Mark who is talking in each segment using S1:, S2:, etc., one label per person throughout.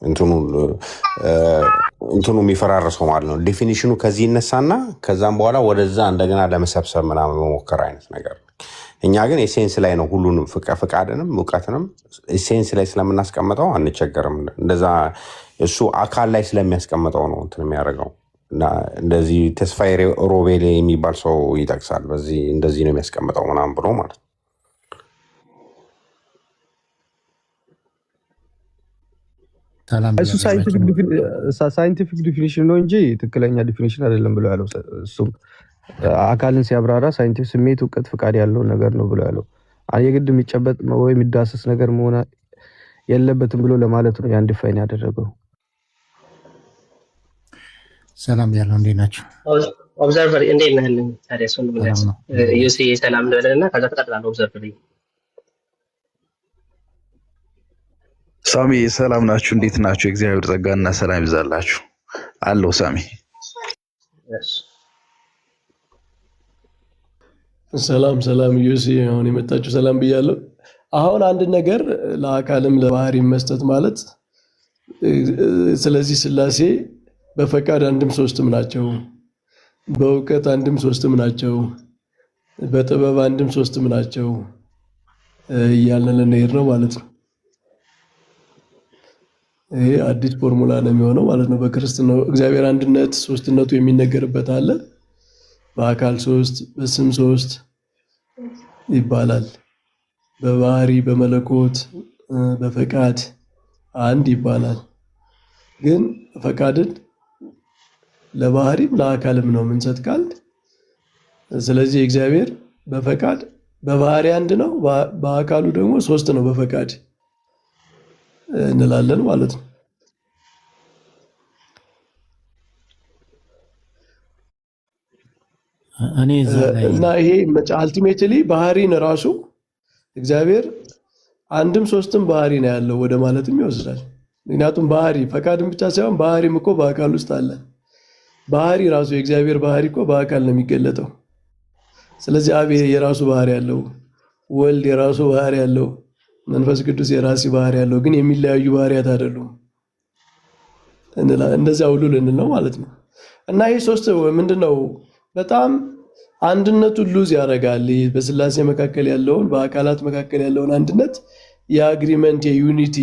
S1: እንትኑ የሚፈራረሰው ማለት ነው። ዴፊኒሽኑ ከዚህ ይነሳና ከዛም በኋላ ወደዛ እንደገና ለመሰብሰብ ምናምን መሞከር አይነት ነገር። እኛ ግን ኤሴንስ ላይ ነው ሁሉንም ፍቃድንም እውቀትንም ኤሴንስ ላይ ስለምናስቀምጠው አንቸገርም። እንደዛ እሱ አካል ላይ ስለሚያስቀምጠው ነው እንትን የሚያደርገው። እንደዚህ ተስፋዬ ሮቤሌ የሚባል ሰው ይጠቅሳል። በዚህ እንደዚህ ነው የሚያስቀምጠው ምናምን ብሎ ማለት ነው።
S2: እሱ ሳይንቲፊክ ዲፊኒሽን ነው እንጂ ትክክለኛ ዲፊኒሽን አይደለም ብሎ ያለው። እሱም አካልን ሲያብራራ ሳይንቲፊክ ስሜት፣ እውቀት፣ ፍቃድ ያለው ነገር ነው ብሎ ያለው። የግድ የሚጨበጥ ወይ የሚዳሰስ ነገር መሆን የለበትም ብሎ ለማለት ነው ያን ዲፋይን ያደረገው።
S3: ሰላም ያለው እንዴት ናቸው?
S4: ኦብዘርቨር እንዴት ነህልኝ? ታዲያ እሱን ብለህ ዩሲ ሰላም ልበልና ከዛ ተቀጥላለሁ። ኦብዘርቨር
S5: ሳሚ ሰላም ናችሁ? እንዴት ናችሁ? እግዚአብሔር ጸጋና ሰላም ይብዛላችሁ። አለው ሳሚ
S6: ሰላም ዩሲ አሁን የመጣችሁ ሰላም ብያለሁ። አሁን አንድ ነገር ለአካልም ለባህሪ መስጠት ማለት ስለዚህ ስላሴ በፈቃድ አንድም ሶስትም ናቸው፣ በእውቀት አንድም ሶስትም ናቸው፣ በጥበብ አንድም ሶስትም ናቸው እያልን ልንሄድ ነው ማለት ነው። ይሄ አዲስ ፎርሙላ ነው የሚሆነው ማለት ነው። በክርስትናው እግዚአብሔር አንድነት ሶስትነቱ የሚነገርበት አለ። በአካል ሶስት፣ በስም ሶስት ይባላል። በባህሪ በመለኮት በፈቃድ አንድ ይባላል። ግን ፈቃድን ለባህሪም ለአካልም ነው የምንሰጥ ቃል። ስለዚህ እግዚአብሔር በፈቃድ በባህሪ አንድ ነው፣ በአካሉ ደግሞ ሶስት ነው በፈቃድ እንላለን ማለት ነው። እና ይሄ አልቲሜትሊ ባህሪን ራሱ እግዚአብሔር አንድም ሶስትም ባህሪ ነው ያለው ወደ ማለትም ይወስዳል። ምክንያቱም ባህሪ ፈቃድን ብቻ ሳይሆን ባህሪም እኮ በአካል ውስጥ አለ። ባህሪ ራሱ የእግዚአብሔር ባህሪ እኮ በአካል ነው የሚገለጠው። ስለዚህ አብ የራሱ ባህሪ ያለው፣ ወልድ የራሱ ባህሪ ያለው፣ መንፈስ ቅዱስ የራሱ ባህሪ ያለው፣ ግን የሚለያዩ ባህሪያት አይደሉም። እንደዚያ ሁሉ ልንል ነው ማለት ነው። እና ይህ ሶስት ምንድነው በጣም አንድነቱን ሉዝ ያደርጋል። በስላሴ መካከል ያለውን በአካላት መካከል ያለውን አንድነት የአግሪመንት የዩኒቲ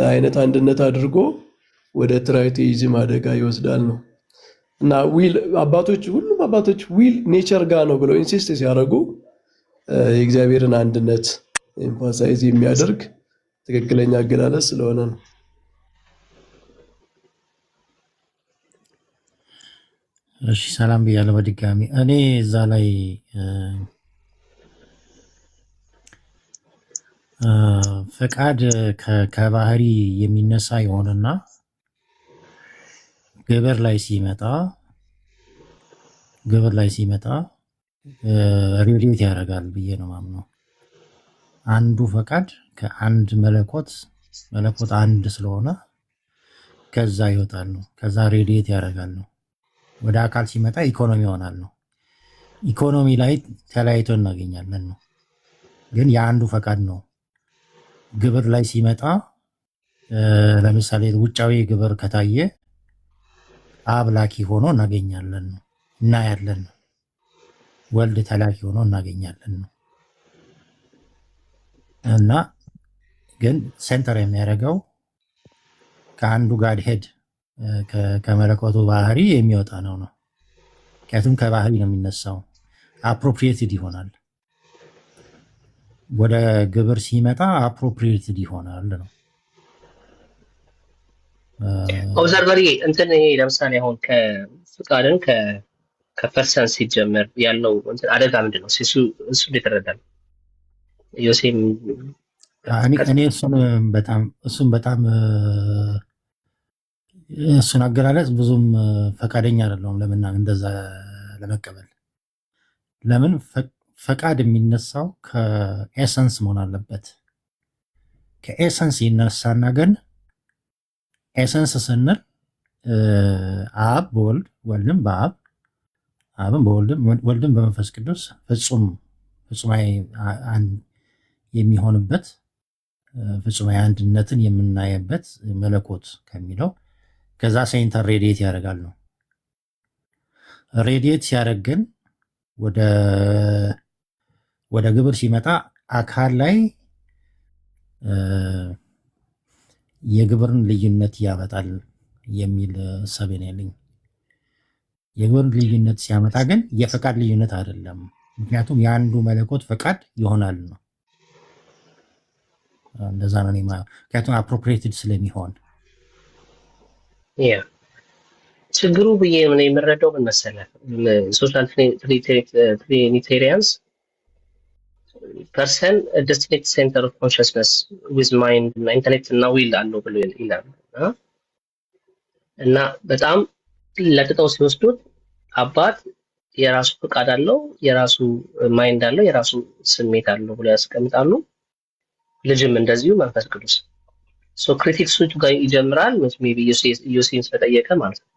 S6: አይነት አንድነት አድርጎ ወደ ትራይቴይዝም አደጋ ይወስዳል ነው። እና ዊል አባቶች ሁሉም አባቶች ዊል ኔቸር ጋር ነው ብለው ኢንሲስት ሲያደርጉ የእግዚአብሔርን አንድነት ኤምፋሳይዝ የሚያደርግ ትክክለኛ አገላለጽ ስለሆነ ነው።
S3: እሺ ሰላም ብያለሁ በድጋሚ። እኔ እዛ ላይ ፈቃድ ከባህሪ የሚነሳ የሆነና ግብር ላይ ሲመጣ ሬዲየት ያደርጋል ብዬ ነው ማምነው። አንዱ ፈቃድ ከአንድ መለኮት አንድ ስለሆነ ከዛ ይወጣል ነው፣ ከዛ ሬዲየት ያደርጋል ነው። ወደ አካል ሲመጣ ኢኮኖሚ ይሆናል ነው። ኢኮኖሚ ላይ ተለያይቶ እናገኛለን ነው። ግን የአንዱ ፈቃድ ነው። ግብር ላይ ሲመጣ ለምሳሌ ውጫዊ ግብር ከታየ አብ ላኪ ሆኖ እናገኛለን ነው፣ እናያለን ነው። ወልድ ተላኪ ሆኖ እናገኛለን ነው። እና ግን ሴንተር የሚያደርገው ከአንዱ ጋድ ሄድ ከመለኮቱ ባህሪ የሚወጣ ነው ነው። ምክንያቱም ከባህሪ ነው የሚነሳው፣ አፕሮፕሪየትድ ይሆናል። ወደ ግብር ሲመጣ አፕሮፕሪየትድ ይሆናል ነው።
S4: ኦብዘርቨሪ እንትን ለምሳሌ አሁን ከፍቃድን ከፐርሰን ሲጀመር ያለው አደጋ ምንድን ነው? እሱ የተረዳል ዮሴም
S3: እኔ እሱን በጣም እሱን አገላለጽ ብዙም ፈቃደኛ አይደለሁም እንደዛ ለመቀበል። ለምን ፈቃድ የሚነሳው ከኤሰንስ መሆን አለበት። ከኤሰንስ ይነሳና ግን ኤሰንስ ስንል አብ በወልድ ወልድም በአብ አብም በወልድም ወልድም በመንፈስ ቅዱስ ፍጹማዊ የሚሆንበት ፍጹማዊ አንድነትን የምናየበት መለኮት ከሚለው ከዛ ሴንተር ሬዲየት ያደርጋል ነው። ሬዲየት ሲያደርግ ግን ወደ ግብር ሲመጣ አካል ላይ የግብርን ልዩነት ያመጣል የሚል እሳቤ ነው ያለኝ። የግብርን ልዩነት ሲያመጣ ግን የፈቃድ ልዩነት አይደለም። ምክንያቱም የአንዱ መለኮት ፈቃድ ይሆናል ነው። እንደዛ ነው የማየው። ምክንያቱም አፕሮፕሪየትድ ስለሚሆን
S4: ችግሩ ብዬ ምን የምረዳው ምን መሰለህ፣ ሶሻል ትሪኒቴሪያንስ ፐርሰን ዲስቲንክት ሴንተር ኦፍ ኮንሽስነስ ዊዝ ማይንድ እና ኢንተሌክት እና ዊል አለው ብሎ ይላሉ እና በጣም ለጥጠው ሲወስዱት አባት የራሱ ፍቃድ አለው፣ የራሱ ማይንድ አለው፣ የራሱ ስሜት አለው ብሎ ያስቀምጣሉ። ልጅም እንደዚሁ መንፈስ ቅዱስ ሶ ክሪቲክሱ ጋር ይጀምራል። ሜቢ ዩሲን ስለጠየቀ ማለት ነው።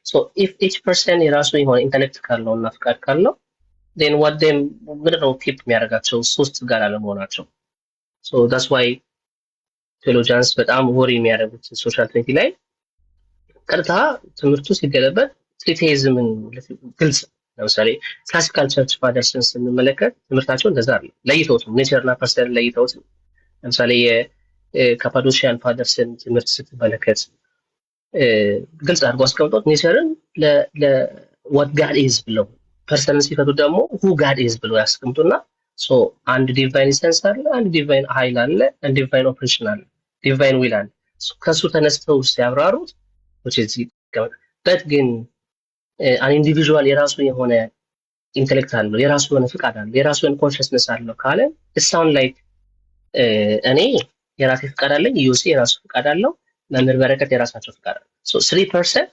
S4: ሶ ኢፍ ኢች ፐርሰን የራሱ የሆነ ኢንተሌክት ካለው እና ፍቃድ ካለው then what them ምንድነው ኪፕ የሚያደርጋቸው ሶስት ጋር አለመሆናቸው። ሶ that's why ቴዎሎጂያንስ በጣም ወሪ የሚያደርጉት ሶሻል ትሪኒቲ ላይ ቀጥታ ትምህርቱ ሲገለበት ትሪቴይዝምን ግልጽ። ለምሳሌ ክላሲካል ቸርች ፋደርስን ስንመለከት ትምህርታቸው እንደዛ አይደለም። ለይተውት ኔቸርና ፐርሰን ለይተውት። ለምሳሌ የካፓዶሺያን ፋደርስን ትምህርት ስትመለከት ግልጽ አድርጎ አስቀምጦት ኔቸርን ለዋት ጋድ ኢዝ ብለው ፐርሰንን ሲፈቱ ደግሞ ሁ ጋድ ኢዝ ብለው ያስቀምጡና ሶ አንድ ዲቫይን ኢሰንስ አለ፣ አንድ ዲቫይን ኃይል አለ፣ አንድ ዲቫይን ኦፕሬሽን አለ፣ ዲቫይን ዊል አለ። ከሱ ተነስተው ሲያብራሩት በት ግን አን ኢንዲቪዥዋል የራሱ የሆነ ኢንተሌክት አለው፣ የራሱ የሆነ ፍቃድ አለው፣ የራሱ የሆነ ኮንሽስነስ አለው ካለ ሳውንድ ላይክ እኔ የራሴ ፍቃድ አለኝ፣ ዩሲ የራሱ ፍቃድ አለው፣ መምህር በረከት የራሳቸው ፍቃድ አለው። ሶ 3%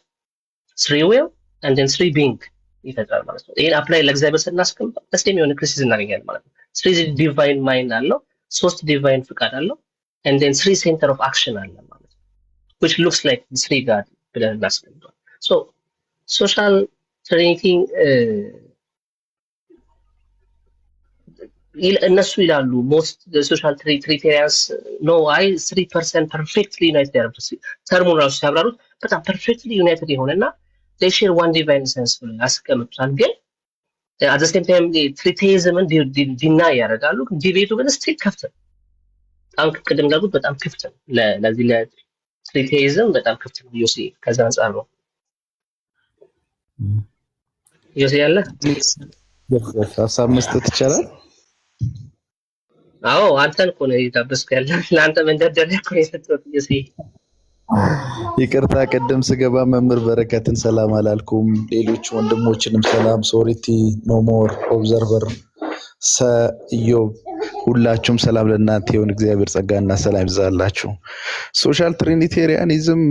S4: 3 ዊል and then 3 being ይፈጥራል ማለት ነው። ይሄን አፕላይ ለእግዚአብሔር ስናስቀምጠው ደስም የሆነ ክሪሲዝም እናገኛለን ማለት ነው። 3 ዲቫይን ማይንድ አለው፣ 3 ዲቫይን ፍቃድ አለው and then 3 center of action አለ ማለት ነው which looks like 3 God ብለን እናስቀምጠው። ሶ ሶሻል ትሪኒቲ እነሱ ይላሉ ሞስት ሶሻል ትሪኒቴሪያንስ ኖ አይ 3% ፐርፌክትሊ ዩናይትድ ያደርጉት ተርሙን ራሱ ሲያብራሩት በጣም ፐርፌክትሊ ዩናይትድ የሆነና they share one divine essence ብለው ያስቀምጡታል። ግን at the same time ትሪቴይዝምን ዲናይ ያደርጋሉ። ዲቤቱ ግን ስቲል ክፍት ነው። በጣም ቅድም እንዳልኩት በጣም ክፍት ነው። ለዚህ ለትሪቴይዝም በጣም ክፍት ነው። ዩሲ ከዛ አንጻር ነው ዩሲ ያለ
S5: ሀሳብ መስጠት ይቻላል።
S4: አዎ አንተን እኮ ነው የታበስኩ ያለ ለአንተ መንደርደሪያ እኮ ነው የሰጠሁት ዩሲ።
S5: ይቅርታ ቅድም ስገባ መምህር በረከትን ሰላም አላልኩም። ሌሎች ወንድሞችንም ሰላም፣ ሶሪቲ ኖሞር ኦብዘርቨር ሰዮብ ሁላችሁም ሰላም ለእናንተ ይሁን። እግዚአብሔር ጸጋና ሰላም ይብዛላችሁ። ሶሻል ትሪኒቴሪያኒዝም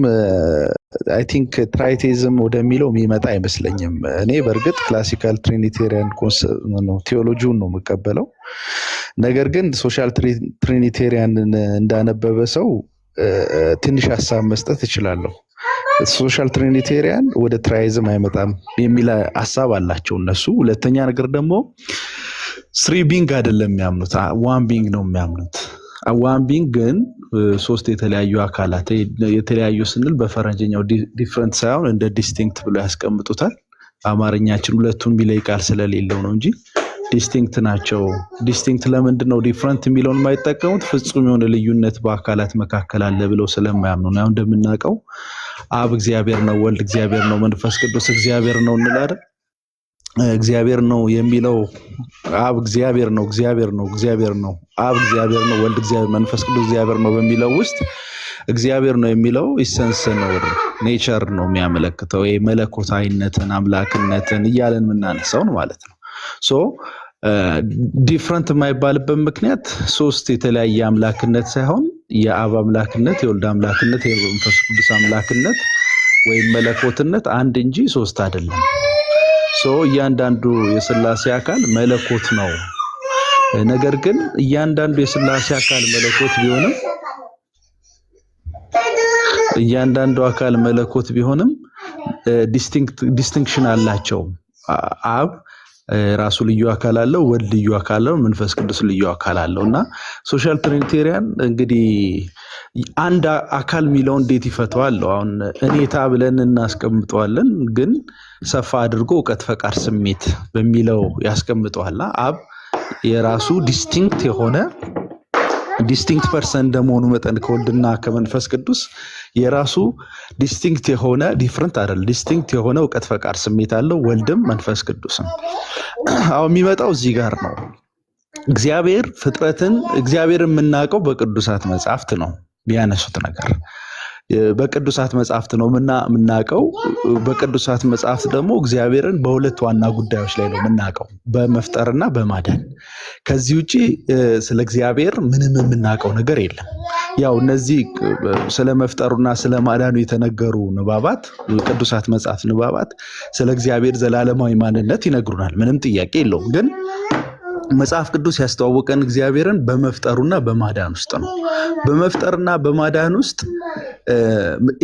S5: አይ ቲንክ ትራይቴዝም ወደሚለው የሚመጣ አይመስለኝም። እኔ በእርግጥ ክላሲካል ትሪኒቴሪያን ቴዎሎጂውን ነው የምቀበለው። ነገር ግን ሶሻል ትሪኒቴሪያንን እንዳነበበ ሰው ትንሽ ሀሳብ መስጠት እችላለሁ። ሶሻል ትሪኒቴሪያን ወደ ትራይዝም አይመጣም የሚል ሀሳብ አላቸው እነሱ። ሁለተኛ ነገር ደግሞ 3 ቢንግ አይደለም የሚያምኑት፣ 1 ቢንግ ነው የሚያምኑት። 1 ቢንግ ግን 3 የተለያዩ አካላት፣ የተለያዩ ስንል በፈረንጅኛው ዲፍረንት ሳይሆን እንደ ዲስቲንክት ብሎ ያስቀምጡታል። አማርኛችን ሁለቱን የሚለይ ቃል ስለሌለው ነው እንጂ ዲስቲንክት ናቸው። ዲስቲንክት ለምንድን ነው ዲፍረንት የሚለውን የማይጠቀሙት? ፍጹም የሆነ ልዩነት በአካላት መካከል አለ ብለው ስለማያምኑ ነው። ያው እንደምናውቀው አብ እግዚአብሔር ነው፣ ወልድ እግዚአብሔር ነው፣ መንፈስ ቅዱስ እግዚአብሔር ነው እንላለን። እግዚአብሔር ነው የሚለው አብ እግዚአብሔር ነው፣ እግዚአብሔር ነው፣ እግዚአብሔር ነው፣ አብ እግዚአብሔር ነው፣ ወልድ እግዚአብሔር፣ መንፈስ ቅዱስ እግዚአብሔር ነው በሚለው ውስጥ እግዚአብሔር ነው የሚለው ኢሰንስ ነው፣ ኔቸር ነው የሚያመለክተው። ይሄ መለኮታዊነትን አምላክነትን እያለን የምናነሳውን ማለት ነው። ሶ ዲፍረንት የማይባልበት ምክንያት 3 የተለያየ አምላክነት ሳይሆን የአብ አምላክነት፣ የወልድ አምላክነት፣ የመንፈስ ቅዱስ አምላክነት ወይም መለኮትነት አንድ እንጂ 3 አይደለም። ሶ እያንዳንዱ የሥላሴ አካል መለኮት ነው። ነገር ግን እያንዳንዱ የሥላሴ አካል መለኮት ቢሆንም ዲስቲንክሽን አላቸው። አብ ራሱ ልዩ አካል አለው፣ ወልድ ልዩ አካል አለው፣ መንፈስ ቅዱስ ልዩ አካል አለው እና ሶሻል ትሪኒቴሪያን እንግዲህ አንድ አካል የሚለው እንዴት ይፈተዋል? አሁን እኔታ ብለን እናስቀምጠዋለን፣ ግን ሰፋ አድርጎ እውቀት፣ ፈቃድ፣ ስሜት በሚለው ያስቀምጠዋልና አብ የራሱ ዲስቲንክት ፐርሰን እንደመሆኑ መጠን ከወልድና ከመንፈስ ቅዱስ የራሱ ዲስቲንክት የሆነ ዲፍረንት አይደል፣ ዲስቲንክት የሆነ እውቀት፣ ፈቃድ፣ ስሜት አለው ወልድም መንፈስ ቅዱስም። አሁን የሚመጣው እዚህ ጋር ነው። እግዚአብሔር የምናውቀው በቅዱሳት መጽሐፍት ነው ቢያነሱት ነገር በቅዱሳት መጽሐፍት ነው የምናውቀው። በቅዱሳት መጽሐፍት ደግሞ እግዚአብሔርን በሁለት ዋና ጉዳዮች ላይ ነው የምናውቀው፣ በመፍጠርና በማዳን። ከዚህ ውጭ ስለ እግዚአብሔር ምንም የምናውቀው ነገር የለም። ያው እነዚህ ስለ መፍጠሩና ስለ ማዳኑ የተነገሩ ንባባት፣ ቅዱሳት መጽሐፍት ንባባት ስለ እግዚአብሔር ዘላለማዊ ማንነት ይነግሩናል፣ ምንም ጥያቄ የለውም። ግን መጽሐፍ ቅዱስ ያስተዋወቀን እግዚአብሔርን በመፍጠሩና በማዳን ውስጥ ነው። በመፍጠርና በማዳን ውስጥ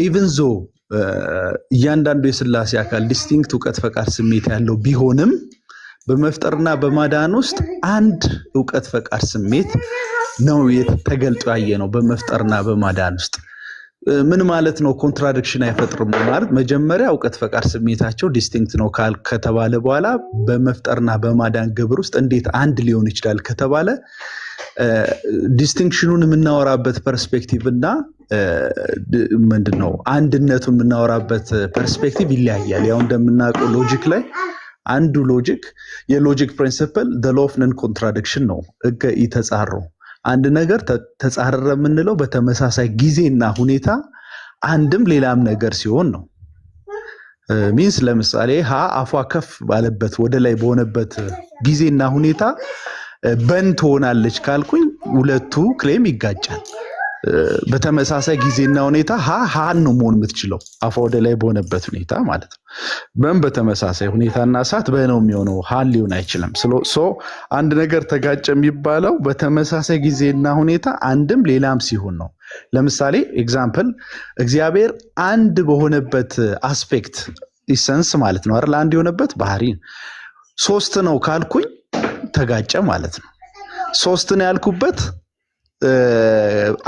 S5: ኢቭን ዞ እያንዳንዱ የሥላሴ አካል ዲስቲንክት እውቀት፣ ፈቃድ፣ ስሜት ያለው ቢሆንም በመፍጠርና በማዳን ውስጥ አንድ እውቀት፣ ፈቃድ፣ ስሜት ነው ተገልጦ ያየ ነው። በመፍጠርና በማዳን ውስጥ ምን ማለት ነው? ኮንትራዲክሽን አይፈጥርም ማለት መጀመሪያ እውቀት፣ ፈቃድ፣ ስሜታቸው ዲስቲንክት ነው ከተባለ በኋላ በመፍጠርና በማዳን ግብር ውስጥ እንዴት አንድ ሊሆን ይችላል ከተባለ ዲስቲንክሽኑን የምናወራበት ፐርስፔክቲቭ እና ምንድነው አንድነቱን የምናወራበት ፐርስፔክቲቭ ይለያያል። ያው እንደምናውቀው ሎጂክ ላይ አንዱ የሎጂክ ፕሪንሲፕል ዘ ሎው ኦፍ ነን ኮንትራዲክሽን ነው። ሕገ ኢተጻሮ አንድ ነገር ተጻረረ የምንለው በተመሳሳይ ጊዜና ሁኔታ አንድም ሌላም ነገር ሲሆን ነው። ሚንስ ለምሳሌ ሀ አፏ ከፍ ባለበት ወደ ላይ በሆነበት ጊዜና ሁኔታ በን ትሆናለች ካልኩኝ ሁለቱ ክሌም ይጋጫል። በተመሳሳይ ጊዜና ሁኔታ ሀን ነው መሆን የምትችለው አፏ ወደ ላይ በሆነበት ሁኔታ ማለት ነው። በን በተመሳሳይ ሁኔታና ሰዓት በነው የሚሆነው ሀን ሊሆን አይችልም። አንድ ነገር ተጋጨ የሚባለው በተመሳሳይ ጊዜና ሁኔታ አንድም ሌላም ሲሆን ነው። ለምሳሌ ኤግዛምፕል እግዚአብሔር አንድ በሆነበት አስፔክት ኢሰንስ ማለት ነው አይደል? አንድ የሆነበት ባህሪ ሶስት ነው ካልኩኝ ተጋጨ ማለት ነው። ሶስት ነው ያልኩበት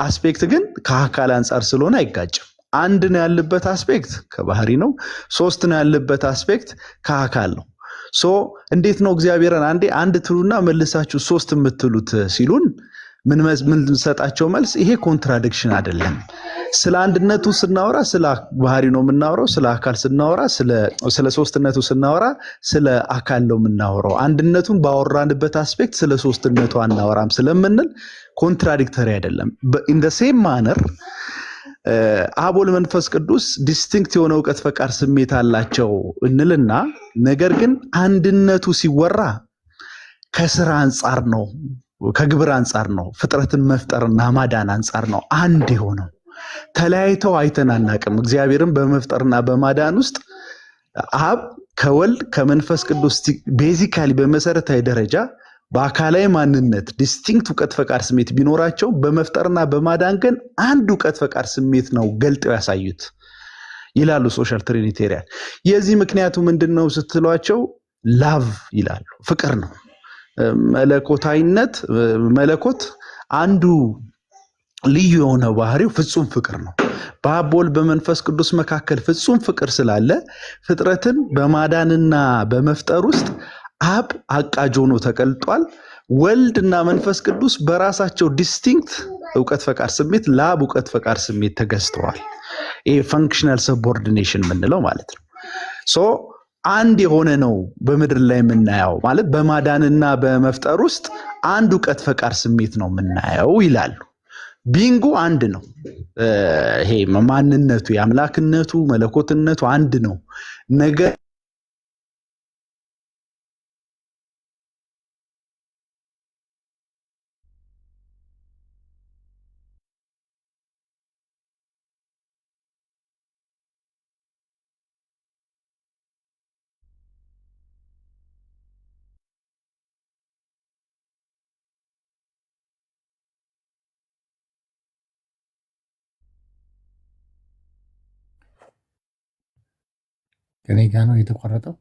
S5: አስፔክት ግን ከአካል አንጻር ስለሆነ አይጋጭም። አንድ ነው ያለበት አስፔክት ከባህሪ ነው። ሶስት ነው ያለበት አስፔክት ከአካል ነው። እንዴት ነው እግዚአብሔርን አንድ ትሉና መልሳችሁ ሶስት የምትሉት ሲሉን ምን ሰጣቸው መልስ? ይሄ ኮንትራዲክሽን አይደለም። ስለ አንድነቱ ስናወራ ስለ ባህሪ ነው የምናወራው። ስለ አካል ስናወራ ስለ ሶስትነቱ ስናወራ ስለ አካል ነው የምናወራው። አንድነቱን ባወራንበት አስፔክት ስለ ሶስትነቱ አናወራም ስለምንል ኮንትራዲክተሪ አይደለም። ኢን ዘ ሴም ማነር አብ ወልድ መንፈስ ቅዱስ ዲስቲንክት የሆነ እውቀት፣ ፈቃድ፣ ስሜት አላቸው እንልና ነገር ግን አንድነቱ ሲወራ ከስራ አንጻር ነው፣ ከግብር አንጻር ነው፣ ፍጥረትን መፍጠርና ማዳን አንጻር ነው አንድ የሆነው። ተለያይተው አይተናናቅም። እግዚአብሔርን በመፍጠርና በማዳን ውስጥ አብ ከወልድ ከመንፈስ ቅዱስ ቤዚካሊ በመሰረታዊ ደረጃ በአካላዊ ማንነት ዲስቲንክት እውቀት፣ ፈቃድ፣ ስሜት ቢኖራቸው በመፍጠርና በማዳን ግን አንድ እውቀት፣ ፈቃድ፣ ስሜት ነው ገልጠው ያሳዩት ይላሉ ሶሻል ትሪኒቴሪያን። የዚህ ምክንያቱ ምንድን ነው ስትሏቸው ላቭ ይላሉ፣ ፍቅር ነው። መለኮት አንዱ ልዩ የሆነ ባህሪው ፍጹም ፍቅር ነው። በአብ ወልድ በመንፈስ ቅዱስ መካከል ፍጹም ፍቅር ስላለ ፍጥረትን በማዳንና በመፍጠር ውስጥ አብ አቃጅ ሆኖ ተቀልጧል። ወልድና መንፈስ ቅዱስ በራሳቸው ዲስቲንክት እውቀት፣ ፈቃድ፣ ስሜት ለአብ እውቀት፣ ፈቃድ፣ ስሜት ተገዝተዋል። ይሄ ፈንክሽናል ሰቦርዲኔሽን የምንለው ማለት ነው። አንድ የሆነ ነው በምድር ላይ የምናየው ማለት በማዳንና በመፍጠር ውስጥ አንድ እውቀት፣ ፈቃድ፣ ስሜት ነው የምናየው ይላሉ። ቢንጉ አንድ ነው። ይሄ ማንነቱ የአምላክነቱ መለኮትነቱ አንድ ነው። ነገር
S3: ከኔ ጋ ነው የተቆረጠው።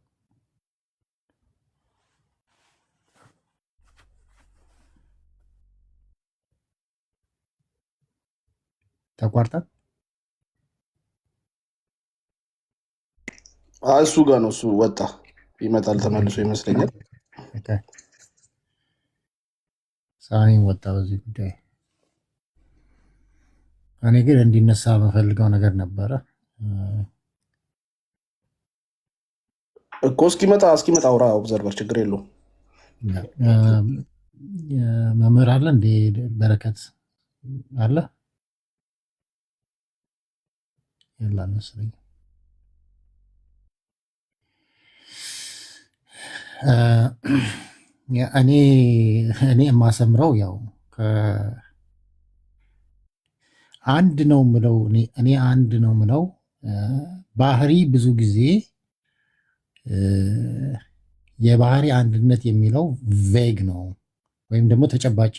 S3: ተቋርጠን
S7: እሱ ጋር ነው። እሱ ወጣ ይመጣል ተመልሶ ይመስለኛል።
S3: ሳሚም ወጣ በዚህ ጉዳይ። እኔ ግን እንዲነሳ በፈልገው ነገር ነበረ
S7: እኮ እስኪመጣ አውራ ኦብዘርቨር ችግር የለውም።
S3: መምህር አለ እንዴ? በረከት አለ የለም መሰለኝ። እኔ የማሰምረው ያው አንድ ነው ምለው እኔ አንድ ነው ምለው ባህሪ ብዙ ጊዜ የባህሪ አንድነት የሚለው ቬግ ነው ወይም ደግሞ ተጨባጭ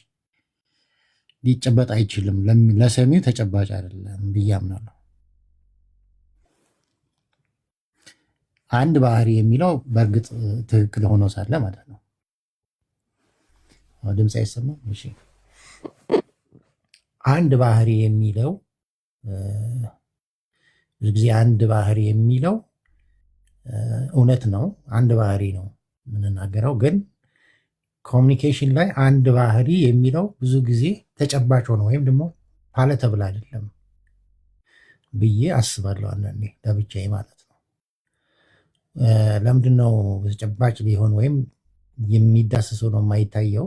S3: ሊጨበጥ አይችልም፣ ለሰሚው ተጨባጭ አይደለም ብዬ አምናለሁ። አንድ ባህሪ የሚለው በእርግጥ ትክክል ሆኖ ሳለ ማለት ነው። ድምፅ አይሰማም? እሺ። አንድ ባህሪ የሚለው ብዙ ጊዜ አንድ ባህሪ የሚለው እውነት ነው፣ አንድ ባህሪ ነው የምንናገረው። ግን ኮሚኒኬሽን ላይ አንድ ባህሪ የሚለው ብዙ ጊዜ ተጨባጭ ሆነ ወይም ደግሞ ፓለተብል አይደለም ብዬ አስባለሁ። አንዳንዴ ለብቻዬ ማለት ነው። ለምንድን ነው ተጨባጭ ሊሆን ወይም የሚዳስሰው ነው የማይታየው?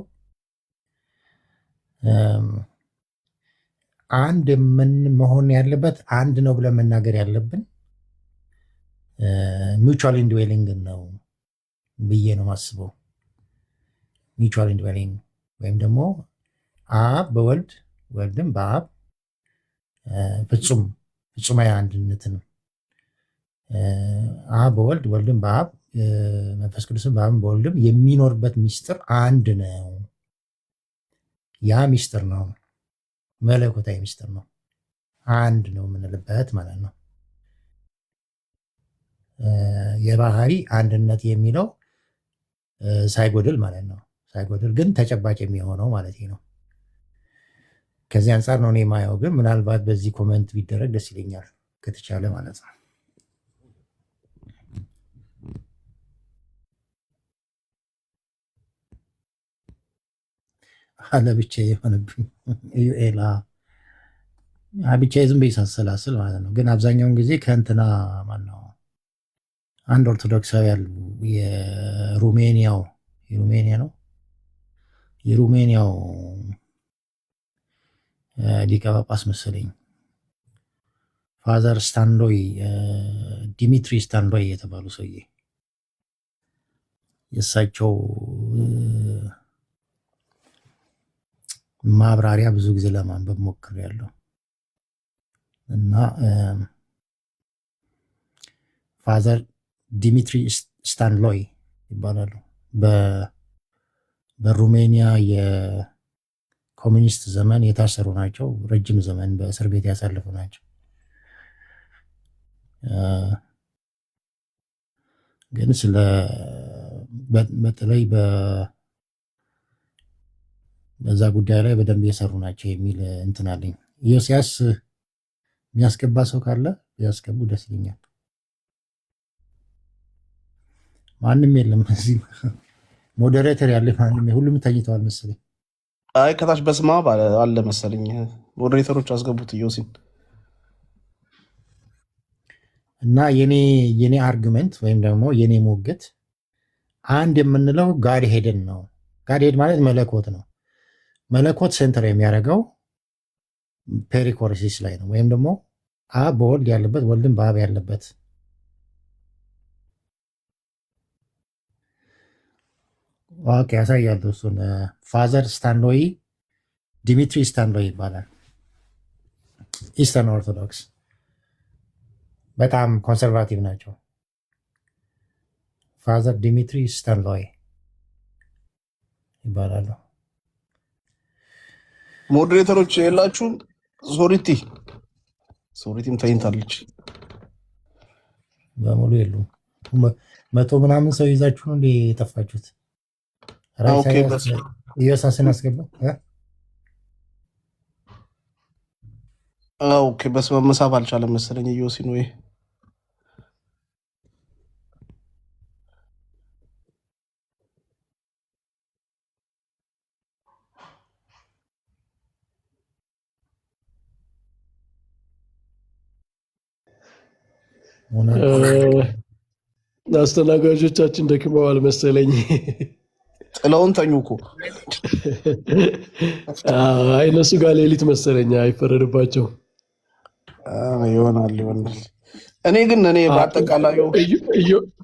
S3: አንድ ምን መሆን ያለበት አንድ ነው ብለን መናገር ያለብን ሚውቹዋል ኢንድዌሊንግ ነው ብዬ ነው ማስበው። ሚውቹዋል ኢንድዌሊንግ ወይም ደግሞ አብ በወልድ ወልድም በአብ ፍጹማዊ አንድነትን አብ በወልድ ወልድም በአብ መንፈስ ቅዱስም በአብም በወልድም የሚኖርበት ሚስጥር አንድ ነው። ያ ሚስጥር ነው፣ መለኮታዊ ሚስጥር ነው። አንድ ነው የምንልበት ማለት ነው። የባህሪ አንድነት የሚለው ሳይጎድል ማለት ነው። ሳይጎድል ግን ተጨባጭ የሚሆነው ማለት ነው። ከዚህ አንጻር ነው እኔ የማየው። ግን ምናልባት በዚህ ኮመንት ቢደረግ ደስ ይለኛል ከተቻለ ማለት ነው። አለብቻ የሆነብኝ ዩኤላ ብቻ ዝም ብዬ ሳሰላስል ማለት ነው። ግን አብዛኛውን ጊዜ ከእንትና ማነው አንድ ኦርቶዶክሳዊ ያሉ የሩሜኒያው ሊቀ ጳጳስ መሰለኝ ፋዘር ስታንሎይ ዲሚትሪ ስታንሎይ የተባሉ ሰውዬ የእሳቸው ማብራሪያ ብዙ ጊዜ ለማንበብ ሞክሬያለሁ እና ፋዘር ዲሚትሪ ስታንሎይ ይባላሉ። በሩሜኒያ የኮሚኒስት ዘመን የታሰሩ ናቸው። ረጅም ዘመን በእስር ቤት ያሳለፉ ናቸው። ግን በተለይ በዛ ጉዳይ ላይ በደንብ የሰሩ ናቸው የሚል እንትን አለኝ። ኢዮስያስ የሚያስገባ ሰው ካለ ያስገቡ፣ ደስ ይለኛል። ማንም የለም እዚህ ሞዴሬተር ያለ ማንም፣ ሁሉም ተኝተዋል መሰለኝ።
S7: አይ ከታች በስማ አለ መሰለኝ። ሞዴሬተሮች አስገቡት ኢዮሲን።
S3: እና የኔ አርጊመንት ወይም ደግሞ የኔ ሞግት አንድ የምንለው ጋድ ሄድን ነው። ጋድ ሄድ ማለት መለኮት ነው። መለኮት ሴንተር የሚያደርገው ፔሪኮርሲስ ላይ ነው፣ ወይም ደግሞ አብ በወልድ ያለበት ወልድም በአብ ያለበት። ኦኬ ያሳያለሁ እሱን። ፋዘር ስታንሎይ ዲሚትሪ ስታንሎይ ይባላል። ኢስተርን ኦርቶዶክስ በጣም ኮንሰርቫቲቭ ናቸው። ፋዘር ዲሚትሪ ስታንሎይ ይባላሉ።
S7: ሞዴሬተሮች የላችሁም? ሶሪቲም ተኝታለች።
S3: በሙሉ የሉም። 100 ምናምን ሰው ይዛችሁ ነው እንዴ የጠፋችሁት? ኢዮሳስን አስገባ
S7: ኦኬ በስመ መሳብ አልቻለም መሰለኝ ኢዮሲ ነው ይሄ።
S6: አስተናጋጆቻችን ደክመዋል መሰለኝ።
S7: ጥለውን ተኙ እኮ።
S6: አይ እነሱ ጋር ሌሊት መሰለኝ አይፈረድባቸው
S7: ይሆናል። እኔ ግን በአጠቃላይ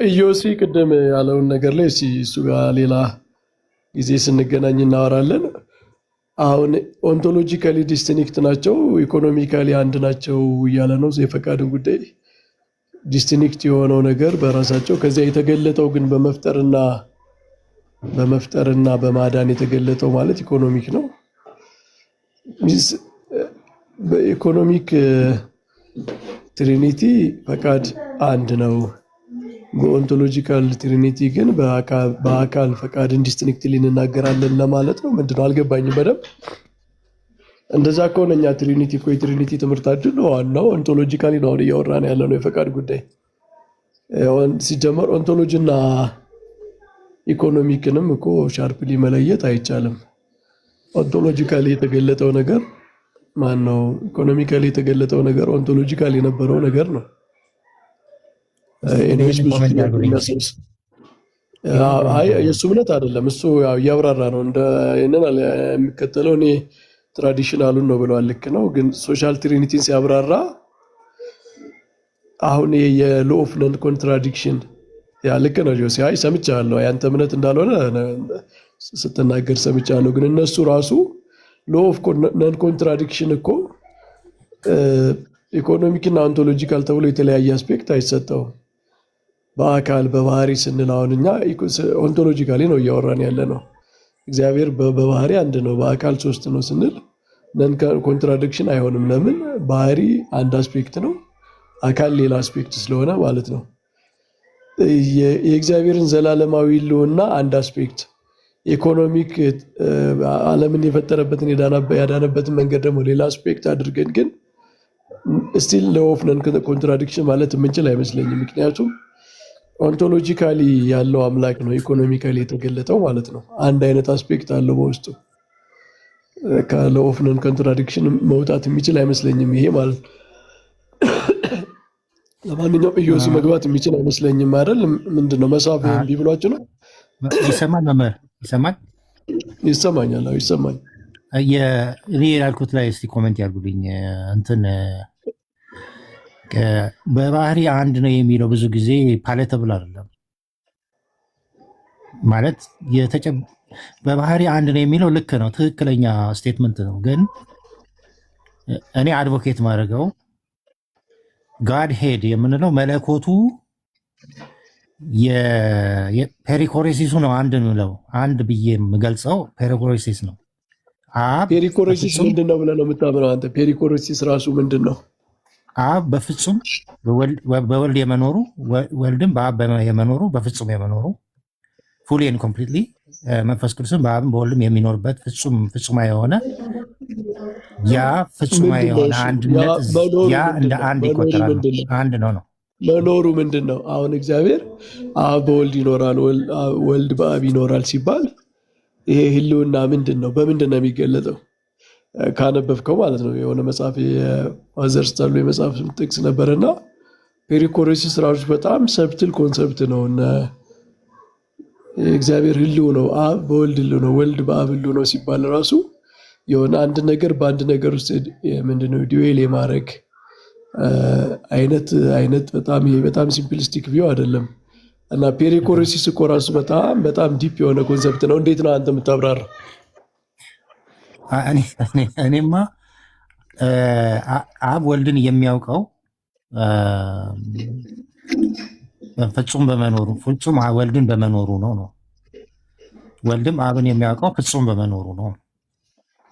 S6: ኢዮሲ ቅድም ያለውን ነገር ላይ እሱ ጋር ሌላ ጊዜ ስንገናኝ እናወራለን። አሁን ኦንቶሎጂካሊ ዲስቲንክት ናቸው፣ ኢኮኖሚካሊ አንድ ናቸው እያለ ነው። የፈቃድን ጉዳይ ዲስቲንክት የሆነው ነገር በራሳቸው ከዚያ የተገለጠው ግን በመፍጠርና በማዳን የተገለጠው ማለት ኢኮኖሚክ ነው። በኢኮኖሚክ ትሪኒቲ ፈቃድ አንድ ነው። በኦንቶሎጂካል ትሪኒቲ ግን በአካል ፈቃድን ዲስቲንክትሊ እንናገራለን ለማለት ነው። ምንድነው አልገባኝም በደንብ። እንደዛ ከሆነ እኛ ትሪኒቲ እኮ የትሪኒቲ ትምህርታችን ነው ዋናው። ኦንቶሎጂካሊ ነው አሁን እያወራን ያለ ነው የፈቃድ ጉዳይ። ሲጀመር ኦንቶሎጂና ኢኮኖሚክንም እኮ ሻርፕሊ መለየት አይቻልም። ኦንቶሎጂካሊ የተገለጠው ነገር ማን ነው? ኢኮኖሚካሊ የተገለጠው ነገር ኦንቶሎጂካሊ የነበረው ነገር ነው። የእሱ እምነት አይደለም። እሱ እያብራራ ነው ይህንን የሚከተለው እኔ ትራዲሽናሉን ነው ብለዋል። ልክ ነው። ግን ሶሻል ትሪኒቲን ሲያብራራ አሁን የሎ ኦፍ ነን ኮንትራዲክሽን ልክ ነው ጆሲ። አይ ሰምቻለሁ፣ ያንተ እምነት እንዳልሆነ ስትናገር ሰምቻለሁ። ግን እነሱ ራሱ ሎ ኦፍ ነን ኮንትራዲክሽን እኮ ኢኮኖሚክና ኦንቶሎጂካል ተብሎ የተለያየ አስፔክት አይሰጠውም። በአካል በባህሪ ስንል አሁን እኛ ኦንቶሎጂካሊ ነው እያወራን ያለ ነው። እግዚአብሔር በባህሪ አንድ ነው፣ በአካል ሶስት ነው ስንል ነን ኮንትራዲክሽን አይሆንም። ለምን? ባህሪ አንድ አስፔክት ነው፣ አካል ሌላ አስፔክት ስለሆነ ማለት ነው። የእግዚአብሔርን ዘላለማዊ ሕልውና አንድ አስፔክት፣ ኢኮኖሚክ ዓለምን የፈጠረበትን ያዳነበትን መንገድ ደግሞ ሌላ አስፔክት አድርገን ግን ስቲል ሎው ኦፍ ነን ኮንትራዲክሽን ማለት የምንችል አይመስለኝም። ምክንያቱም ኦንቶሎጂካሊ ያለው አምላክ ነው ኢኮኖሚካሊ የተገለጠው ማለት ነው። አንድ አይነት አስፔክት አለው በውስጡ። ከሎው ኦፍ ነን ኮንትራዲክሽን መውጣት የሚችል አይመስለኝም ይሄ ማለት ነው። ለማንኛውም ኢዮሲ መግባት የሚችል አይመስለኝም አይደል? ምንድነው መሳብ እምቢ ብሏችሁ ነው?
S3: ይሰማል መምህር? ይሰማል?
S6: ይሰማኛል። ይሰማኝ።
S3: እኔ ያልኩት ላይ እስቲ ኮሜንት ያርጉልኝ። እንትን በባህሪ አንድ ነው የሚለው ብዙ ጊዜ ፓሌተብል አይደለም ማለት በባህሪ አንድ ነው የሚለው ልክ ነው፣ ትክክለኛ ስቴትመንት ነው። ግን እኔ አድቮኬት ማድረገው ጋድ ሄድ የምንለው መለኮቱ ፔሪኮሬሲሱ ነው። አንድ ምለው አንድ ብዬ የምገልጸው ፔሪኮሬሲስ ነው።
S6: ፔሪኮሬሲስ ምንድን ነው ብለህ ነው የምታምነው አንተ? ፔሪኮሬሲስ ራሱ ምንድን ነው?
S3: አብ በፍጹም በወልድ የመኖሩ ወልድም በአብ የመኖሩ በፍጹም የመኖሩ ፉሊ ኤንድ ኮምፕሊትሊ መንፈስ ቅዱስም በአብም በወልድም የሚኖርበት ፍጹማ የሆነ ያ ፍጹማ የሆነ አንድነት ያ እንደ አንድ ይቆጠራል። አንድ ነው ነው
S6: መኖሩ ምንድን ነው? አሁን እግዚአብሔር አብ በወልድ ይኖራል፣ ወልድ በአብ ይኖራል ሲባል ይሄ ህልውና ምንድን ነው? በምንድን ነው የሚገለጠው? ካነበብከው ማለት ነው። የሆነ መጽሐፍ የማዘርስ ታሉ የመጽሐፍ ጥቅስ ነበረና ፔሪኮሬሲስ ራሱ በጣም ሰብትል ኮንሰፕት ነው። እግዚአብሔር ህልው ነው፣ አብ በወልድ ህልው ነው፣ ወልድ በአብ ህልው ነው ሲባል ራሱ የሆነ አንድ ነገር በአንድ ነገር ውስጥ ምንድነው ዲዌል የማድረግ አይነት በጣም ሲምፕሊስቲክ ቪው አይደለም። እና ፔሪኮሬሲስ እኮ ራሱ በጣም ዲፕ የሆነ ኮንሰፕት ነው። እንዴት ነው አንተ የምታብራራው?
S3: እኔማ አብ ወልድን የሚያውቀው ፍጹም በመኖሩ ፍጹም ወልድን በመኖሩ ነው። ወልድም አብን የሚያውቀው ፍጹም በመኖሩ ነው።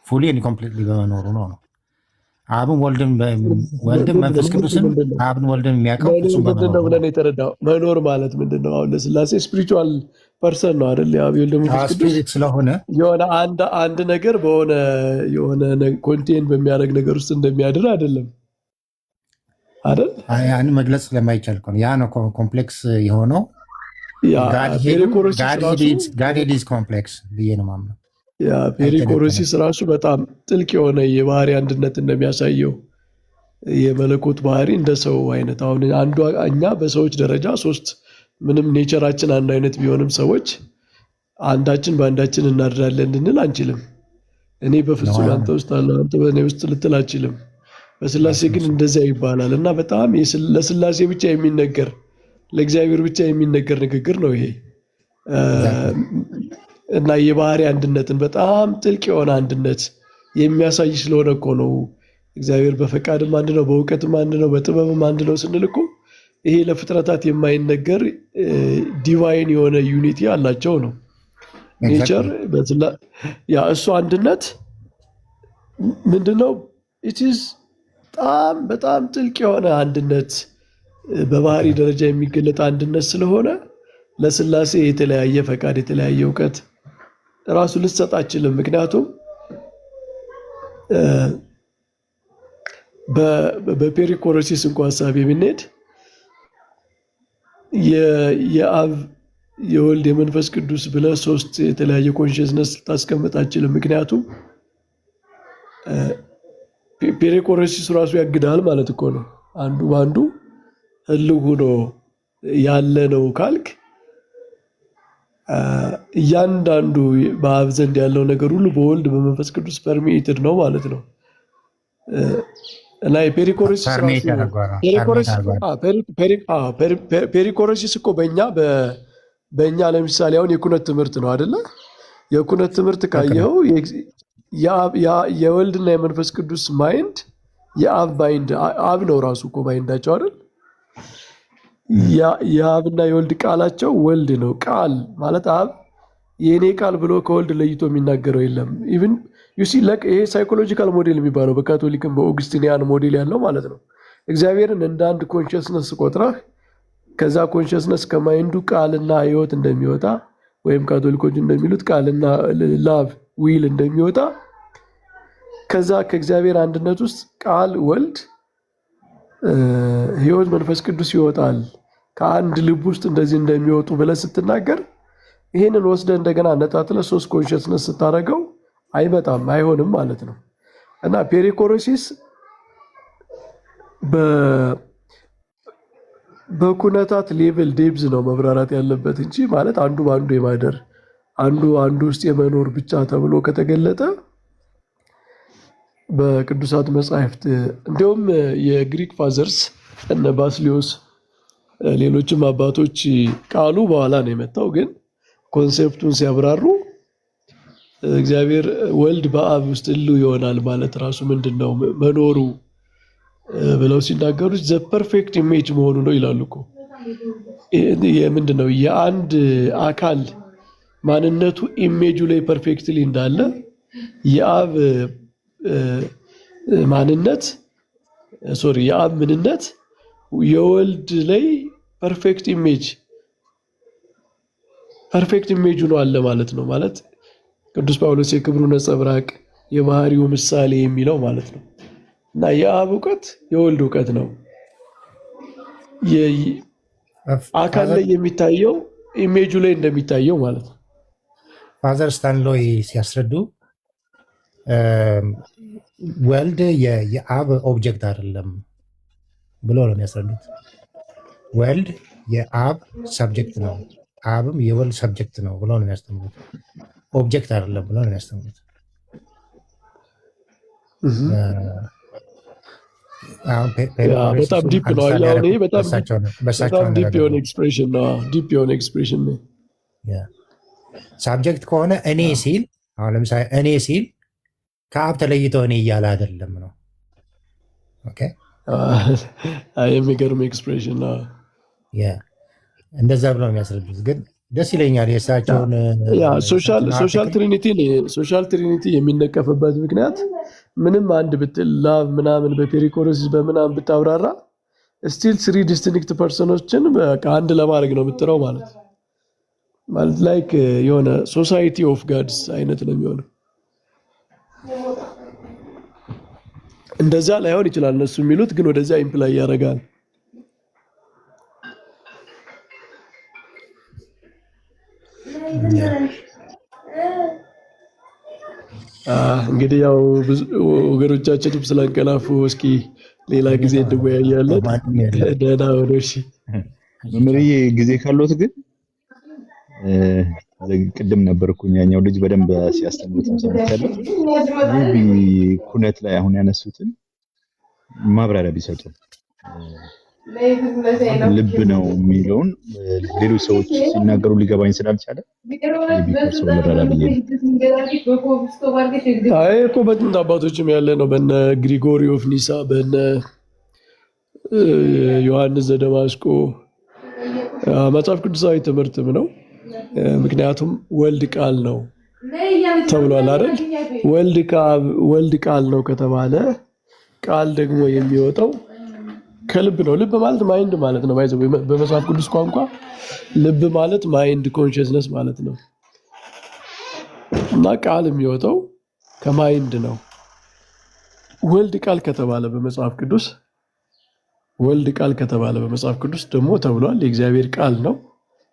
S3: ፉሊ ኤንድ ኮምፕሊትሊ በመኖሩ ነው። አብን ወልድን መንፈስ ቅዱስን አብን ወልድን የሚያውቀው እሱ
S6: ምንድን ነው ብለን የተረዳው መኖር ማለት ምንድን ነው? አሁን ለስላሴ ስፒሪቹዋል ፐርሰን ነው አይደል? የአብ የወልድ መንፈስ ቅዱስ
S3: ስፒሪት ስለሆነ
S6: የሆነ አንድ ነገር የሆነ ኮንቴን በሚያደርግ ነገር ውስጥ እንደሚያድር አይደለም አይደል?
S3: ያን መግለጽ ስለማይቻል እኮ ነው። ያ ነው ኮምፕሌክስ የሆነው። ጋድ ኢዝ ኮምፕሌክስ ብዬ ነው የማምነው።
S6: ፔሪኮሮሲስ ራሱ በጣም ጥልቅ የሆነ የባህሪ አንድነት እንደሚያሳየው የመለኮት ባህሪ እንደ ሰው አይነት አሁን እኛ በሰዎች ደረጃ ሶስት ምንም ኔቸራችን አንድ አይነት ቢሆንም ሰዎች አንዳችን በአንዳችን እናድራለን ልንል አንችልም። እኔ በፍጹም አንተ ውስጥ አለ አንተ በእኔ ውስጥ ልትል አችልም። በስላሴ ግን እንደዚያ ይባላል እና በጣም ለስላሴ ብቻ የሚነገር ለእግዚአብሔር ብቻ የሚነገር ንግግር ነው ይሄ እና የባህሪ አንድነትን በጣም ጥልቅ የሆነ አንድነት የሚያሳይ ስለሆነ እኮ ነው። እግዚአብሔር በፈቃድም አንድ ነው፣ በእውቀትም አንድ ነው፣ በጥበብም አንድ ነው ስንል እኮ ይሄ ለፍጥረታት የማይነገር ዲቫይን የሆነ ዩኒቲ አላቸው ነው ኔቸር። እሱ አንድነት ምንድነው? ኢትስ በጣም ጥልቅ የሆነ አንድነት በባህሪ ደረጃ የሚገለጥ አንድነት ስለሆነ ለስላሴ የተለያየ ፈቃድ የተለያየ እውቀት ራሱ ልትሰጥ አችልም። ምክንያቱም በፔሪኮሮሲስ እንኳ ሀሳብ የምንሄድ የአብ የወልድ የመንፈስ ቅዱስ ብለህ ሶስት የተለያየ ኮንሽስነስ ልታስቀምጥ አችልም። ምክንያቱም ፔሪኮሮሲስ ራሱ ያግዳል ማለት እኮ ነው። አንዱ በአንዱ ህልው ሆኖ ያለ ነው ካልክ እያንዳንዱ በአብ ዘንድ ያለው ነገር ሁሉ በወልድ በመንፈስ ቅዱስ ፐርሚትድ ነው ማለት ነው እና ፔሪኮሮሲስ እኮ በእኛ ለምሳሌ አሁን የኩነት ትምህርት ነው አይደለ? የኩነት ትምህርት ካየኸው የወልድና የመንፈስ ቅዱስ ማይንድ የአብ ማይንድ አብ ነው ራሱ እኮ ማይንዳቸው አይደል? የአብና የወልድ ቃላቸው ወልድ ነው። ቃል ማለት አብ የእኔ ቃል ብሎ ከወልድ ለይቶ የሚናገረው የለም። ኢቭን ዩሲ ይሄ ሳይኮሎጂካል ሞዴል የሚባለው በካቶሊክም በኦግስቲኒያን ሞዴል ያለው ማለት ነው። እግዚአብሔርን እንደ አንድ ኮንሽስነስ ቆጥረህ ከዛ ኮንሽስነስ ከማይንዱ ቃልና ህይወት እንደሚወጣ ወይም ካቶሊኮች እንደሚሉት ቃልና ላቭ ዊል እንደሚወጣ ከዛ ከእግዚአብሔር አንድነት ውስጥ ቃል ወልድ ህይወት መንፈስ ቅዱስ ይወጣል ከአንድ ልብ ውስጥ እንደዚህ እንደሚወጡ ብለህ ስትናገር ይህንን ወስደህ እንደገና ነጣጥለህ ሶስት ኮንሽስነስ ስታደርገው አይመጣም አይሆንም ማለት ነው። እና ፔሪኮሮሲስ በኩነታት ሌቭል ዴብዝ ነው መብራራት ያለበት እንጂ ማለት አንዱ በአንዱ የማደር አንዱ ውስጥ የመኖር ብቻ ተብሎ ከተገለጠ በቅዱሳት መጻሕፍት እንዲሁም የግሪክ ፋዘርስ እነ ባስሊዮስ ሌሎችም አባቶች ቃሉ በኋላ ነው የመጣው፣ ግን ኮንሴፕቱን ሲያብራሩ እግዚአብሔር ወልድ በአብ ውስጥ ህልው ይሆናል ማለት ራሱ ምንድን ነው መኖሩ ብለው ሲናገሩ ዘ ፐርፌክት ኢሜጅ መሆኑ ነው ይላሉ እኮ። ምንድን ነው የአንድ አካል ማንነቱ ኢሜጁ ላይ ፐርፌክትሊ እንዳለ የአብ ማንነት የአብ ምንነት የወልድ ላይ ፐርፌክት ኢሜጅ ነው አለ ማለት ነው። ማለት ቅዱስ ጳውሎስ የክብሩ ነጸብራቅ የባህሪው ምሳሌ የሚለው ማለት ነው። እና የአብ እውቀት የወልድ እውቀት ነው። አካል ላይ የሚታየው ኢሜጁ ላይ እንደሚታየው ማለት ነው።
S3: ፋዘር ስታንሎይ ሲያስረዱ ወልድ የአብ ኦብጀክት አይደለም ብሎ ነው የሚያስረዱት። ወልድ የአብ ሰብጀክት ነው፣ አብም የወልድ ሰብጀክት ነው ብሎ ነው የሚያስተምሩት። ኦብጀክት አይደለም ብሎ ነው የሚያስተምሩት።
S6: በጣም ዲፕ ነው። አሁን ይሄ በጣም ዲፕ የሆነ ኤክስፕሬሽን ነው። ዲፕ የሆነ ኤክስፕሬሽን ነው።
S3: ሳብጀክት ከሆነ እኔ ሲል አሁን ለምሳሌ እኔ ሲል ከአብ ተለይቶ እኔ እያለ አይደለም ነው።
S6: የሚገርም ኤክስፕሬሽን ነው።
S3: እንደዛ ብለው የሚያስረዱት ግን ደስ ይለኛል። የእሳቸውን
S6: ሶሻል ትሪኒቲ የሚነቀፍበት ምክንያት ምንም አንድ ብትል ላቭ ምናምን በፔሪኮሎሲስ በምናምን ብታብራራ ስቲል 3 ዲስቲንክት ፐርሰኖችን በቃ አንድ ለማድረግ ነው የምትጥረው ማለት ላይክ የሆነ ሶሳይቲ ኦፍ ጋድስ አይነት ነው የሚሆነው። እንደዛ ላይሆን ይችላል እነሱ የሚሉት ግን ወደዛ ኢምፕላይ ያደርጋል። እንግዲህ ያው ብዙ ወገኖቻችንም ስላንቀላፉ እስኪ ሌላ ጊዜ እንወያያለን። ደህና ሆኖ እሺ።
S8: መምርዬ ጊዜ ካሎት ግን ቅድም ነበርኩኝ ያኛው ልጅ በደንብ ሲያስተምሩት ሰምቻለሁ። ኩነት ላይ አሁን ያነሱትን ማብራሪያ ቢሰጡ ልብ ነው የሚለውን ሌሎች ሰዎች ሲናገሩ ሊገባኝ ስላልቻለ ቢፈርሰው መረዳ ብዬ
S6: አይ እኮ በጥንት አባቶችም ያለ ነው። በነ ግሪጎሪ ኦፍ ኒሳ፣ በነ ዮሐንስ ዘደማስቆ መጽሐፍ ቅዱሳዊ ትምህርትም ነው። ምክንያቱም ወልድ ቃል ነው ተብሏል አይደል? ወልድ ቃል ነው ከተባለ ቃል ደግሞ የሚወጣው ከልብ ነው። ልብ ማለት ማይንድ ማለት ነው። ባይዘው በመጽሐፍ ቅዱስ ቋንቋ ልብ ማለት ማይንድ ኮንሽስነስ ማለት ነው። እና ቃል የሚወጣው ከማይንድ ነው። ወልድ ቃል ከተባለ በመጽሐፍ ቅዱስ ደግሞ ተብሏል የእግዚአብሔር ቃል ነው።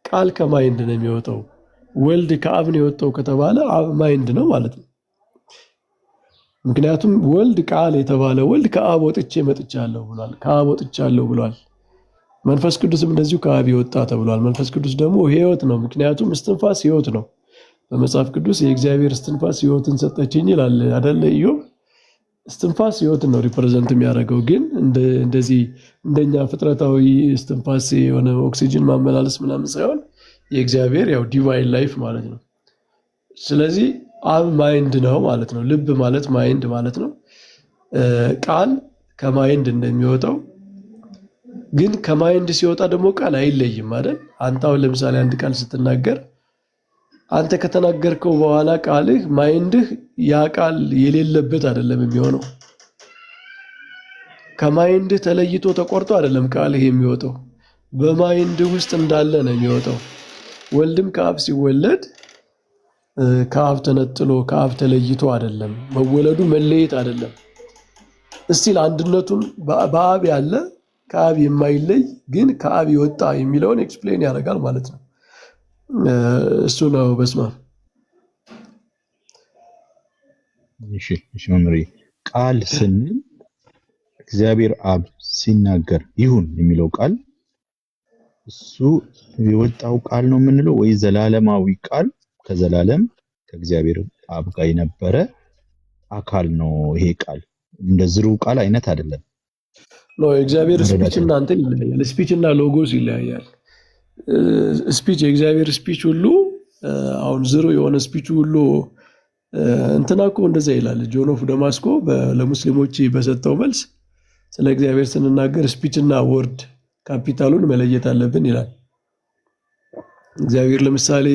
S6: ቃል ከማይንድ ነው የሚወጣው። ወልድ ከአብ ነው የወጣው ከተባለ አብ ማይንድ ነው ማለት ነው። ምክንያቱም ወልድ ቃል የተባለ ወልድ ከአብ ወጥቼ መጥቻለሁ ብሏል። ከአብ ወጥቻለሁ ብሏል። መንፈስ ቅዱስም እንደዚሁ ከአብ የወጣ ተብሏል። መንፈስ ቅዱስ ደግሞ ሕይወት ነው። ምክንያቱም እስትንፋስ ሕይወት ነው። በመጽሐፍ ቅዱስ የእግዚአብሔር እስትንፋስ ሕይወትን ሰጠችኝ ይላል አይደለ? ኢዮብ እስትንፋስ ሕይወትን ነው ሪፕሬዘንት የሚያደርገው። ግን እንደዚህ እንደኛ ፍጥረታዊ እስትንፋስ የሆነ ኦክሲጅን ማመላለስ ምናምን ሳይሆን የእግዚአብሔር ያው ዲቫይን ላይፍ ማለት ነው። ስለዚህ አብ ማይንድ ነው ማለት ነው። ልብ ማለት ማይንድ ማለት ነው። ቃል ከማይንድ እንደሚወጣው ግን ከማይንድ ሲወጣ ደግሞ ቃል አይለይም አይደል? አንተ አሁን ለምሳሌ አንድ ቃል ስትናገር አንተ ከተናገርከው በኋላ ቃልህ ማይንድህ ያ ቃል የሌለበት አይደለም የሚሆነው። ከማይንድህ ተለይቶ ተቆርጦ አይደለም ቃልህ የሚወጣው፣ በማይንድህ ውስጥ እንዳለ ነው የሚወጣው። ወልድም ከአብ ሲወለድ ከአብ ተነጥሎ ከአብ ተለይቶ አይደለም። መወለዱ መለየት አይደለም። እስቲል አንድነቱን በአብ ያለ ከአብ የማይለይ ግን ከአብ የወጣ የሚለውን ኤክስፕሌን ያደርጋል ማለት ነው። እሱ ነው። በስመ አብ።
S8: እሺ መምሪ ቃል ስንል እግዚአብሔር አብ ሲናገር ይሁን የሚለው ቃል እሱ የወጣው ቃል ነው የምንለው ወይ ዘላለማዊ ቃል ከዘላለም ከእግዚአብሔር አብ ጋር የነበረ አካል ነው? ይሄ ቃል እንደ ዝርው ቃል አይነት አይደለም
S6: ነው። የእግዚአብሔር ስፒች እና እንትን ይለያያል። ስፒች እና ሎጎስ ይለያያል። ስፒች የእግዚአብሔር ስፒች ሁሉ አሁን ዝሮ የሆነ ስፒች ሁሉ እንትና እኮ እንደዛ ይላል። ጆን ኦፍ ደማስቆ ለሙስሊሞች በሰጠው መልስ ስለ እግዚአብሔር ስንናገር ስፒች እና ወርድ ካፒታሉን መለየት አለብን ይላል። እግዚአብሔር ለምሳሌ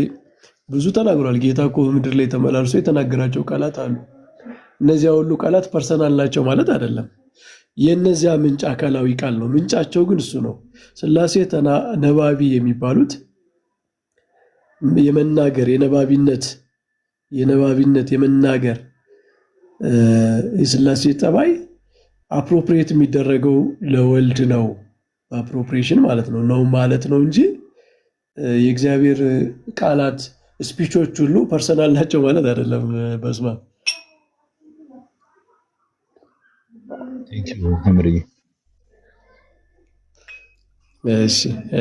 S6: ብዙ ተናግሯል። ጌታ እኮ ምድር ላይ ተመላልሶ የተናገራቸው ቃላት አሉ። እነዚያ ሁሉ ቃላት ፐርሰናል ናቸው ማለት አይደለም። የነዚያ ምንጭ አካላዊ ቃል ነው። ምንጫቸው ግን እሱ ነው። ሥላሴ ነባቢ የሚባሉት የመናገር የነባቢነት የመናገር የሥላሴ ጠባይ አፕሮፕሪየት የሚደረገው ለወልድ ነው። አፕሮፕሪዬሽን ማለት ነው ማለት ነው እንጂ የእግዚአብሔር ቃላት ስፒቾች ሁሉ ፐርሰናል ናቸው ማለት አይደለም። በስመ አብ።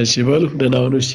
S6: እሺ በሉ ደህና ሁኑ። እሺ